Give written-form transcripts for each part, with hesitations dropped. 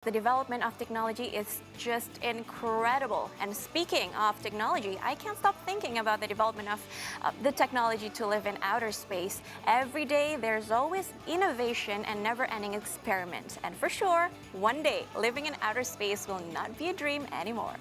The development of technology is just incredible. And speaking of technology, I can't stop thinking about the development of the technology to live in outer space. Every day, there's always innovation and never-ending experiments. And for sure, one day, living in outer space will not be a dream anymore.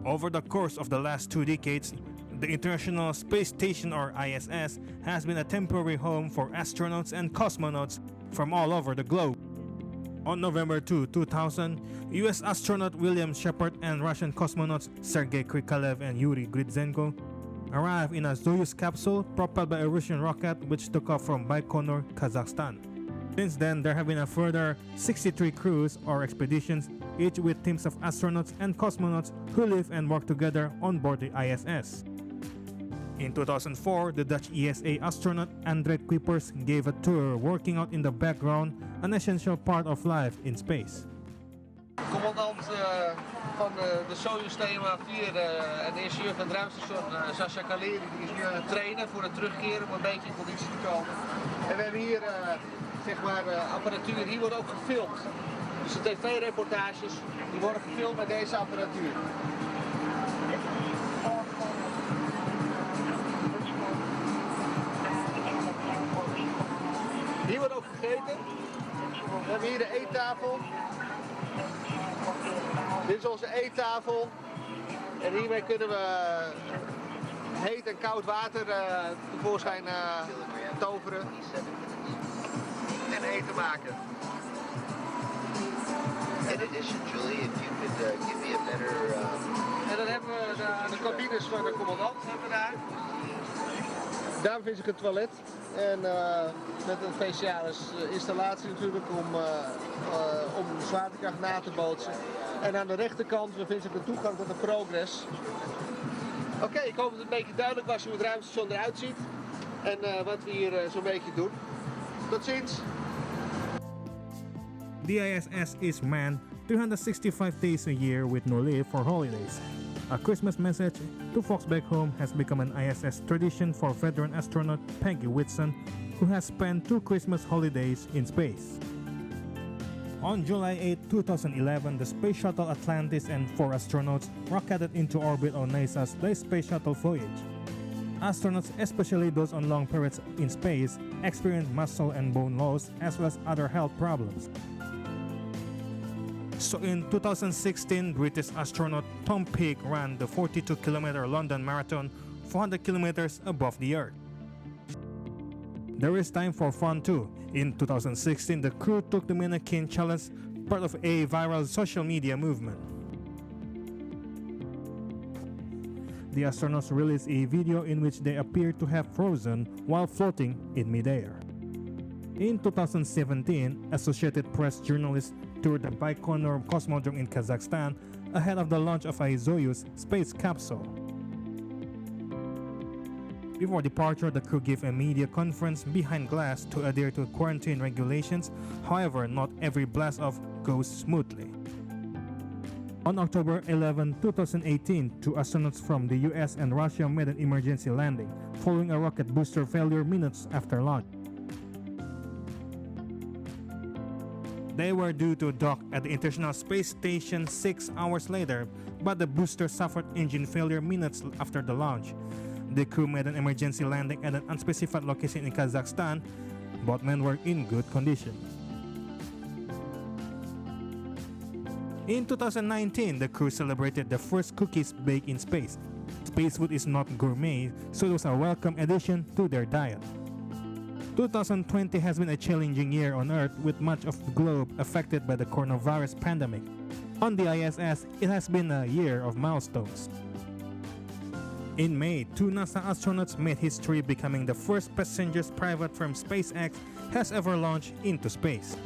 Over the course of the last 2 decades, the International Space Station, or ISS, has been a temporary home for astronauts and cosmonauts from all over the globe. On November 2, 2000, US astronaut William Shepard and Russian cosmonauts Sergei Krikalev and Yuri Gridzenko arrived in a Soyuz capsule propelled by a Russian rocket which took off from Baikonur, Kazakhstan. Since then, there have been a further 63 crews or expeditions, each with teams of astronauts and cosmonauts who live and work together on board the ISS. In 2004, the Dutch ESA astronaut André Kuipers gave a tour working out in the background, an essential part of life in space. Commandant van de Soyuz thema 4 en de ingenieur van het ruimtestation Sascha Kaleri, die is nu aan het trainen voor het terugkeren om een beetje in conditie te komen. En we hebben hier zeg maar apparatuur, hier wordt ook gefilmd. Dus de tv-reportages die worden gefilmd met deze apparatuur. Hier wordt ook gegeten. We hebben hier de eettafel. Dit is onze eettafel. En hiermee kunnen we heet en koud water tevoorschijn toveren. En eten maken. In addition, Julie, if you could give me a better... En dan hebben we de cabines van de commandant hebben we daar. Daar vind ik een toilet. En met een speciale installatie natuurlijk om zwaartekracht na te bootsen. En aan de rechterkant bevindt zich de toegang tot de Progress. Oké, ik hoop dat het een beetje duidelijk was hoe het ruimtestation eruit ziet. En wat we hier zo'n beetje doen. Tot ziens! The ISS is manned 365 days a year with no leave for holidays. A Christmas message to folks back home has become an ISS tradition for veteran astronaut Peggy Whitson, who has spent 2 Christmas holidays in space. On July 8, 2011, the Space Shuttle Atlantis and 4 astronauts rocketed into orbit on NASA's Space Shuttle voyage. Astronauts, especially those on long periods in space, experience muscle and bone loss as well as other health problems. So in 2016, British astronaut Tom Peake ran the 42-kilometer London Marathon 400 kilometers above the Earth. There is time for fun too. In 2016, the crew took the Mannequin Challenge, part of a viral social media movement. The astronauts released a video in which they appear to have frozen while floating in midair. In 2017, Associated Press journalists toured the Baikonur Cosmodrome in Kazakhstan ahead of the launch of a Soyuz space capsule. Before departure, the crew gave a media conference behind glass to adhere to quarantine regulations. However, not every blast-off goes smoothly. On October 11, 2018, 2 astronauts from the US and Russia made an emergency landing, following a rocket booster failure minutes after launch. They were due to dock at the International Space Station 6 hours later, but the booster suffered engine failure minutes after the launch. The crew made an emergency landing at an unspecified location in Kazakhstan. Both men were in good condition. In 2019, the crew celebrated the first cookies baked in space. Space food is not gourmet, so it was a welcome addition to their diet. 2020 has been a challenging year on Earth, with much of the globe affected by the coronavirus pandemic. On the ISS, it has been a year of milestones. In May, 2 NASA astronauts made history, becoming the first passengers private from SpaceX has ever launched into space.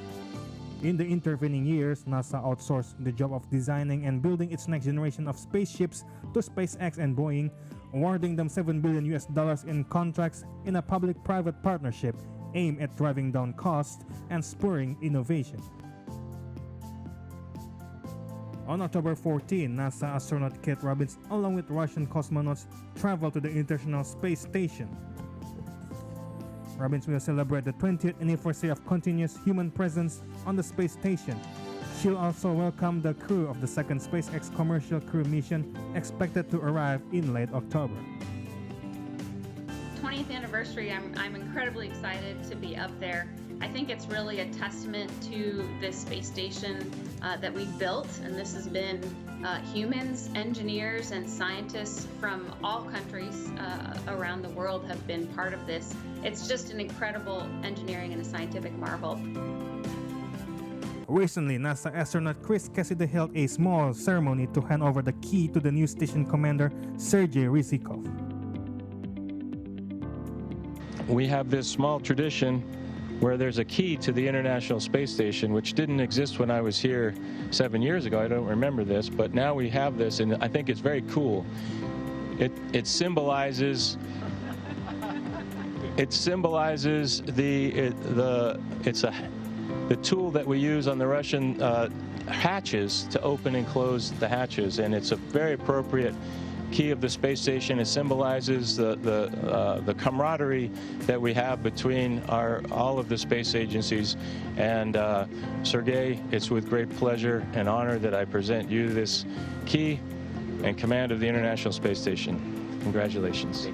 In the intervening years, NASA outsourced the job of designing and building its next generation of spaceships to SpaceX and Boeing, awarding them $7 billion in contracts in a public-private partnership aimed at driving down costs and spurring innovation. On October 14, NASA astronaut Kate Robbins, along with Russian cosmonauts, traveled to the International Space Station. Robbins will celebrate the 20th anniversary of continuous human presence on the space station. She'll also welcome the crew of the second SpaceX commercial crew mission, expected to arrive in late October. 20th anniversary, I'm incredibly excited to be up there. I think it's really a testament to this space station that we've built, and this has been humans, engineers, and scientists from all countries around the world have been part of this. It's just an incredible engineering and a scientific marvel. Recently, NASA astronaut Chris Cassidy held a small ceremony to hand over the key to the new station commander, Sergei Ryzhikov. We have this small tradition where there's a key to the International Space Station, which didn't exist when I was here 7 years ago. I don't remember this, but now we have this, and I think it's very cool. It symbolizes the tool that we use on the Russian hatches to open and close the hatches, and it's a very appropriate key of the space station. It symbolizes the camaraderie that we have between all of the space agencies. And Sergei, it's with great pleasure and honor that I present you this key and command of the International Space Station. Congratulations.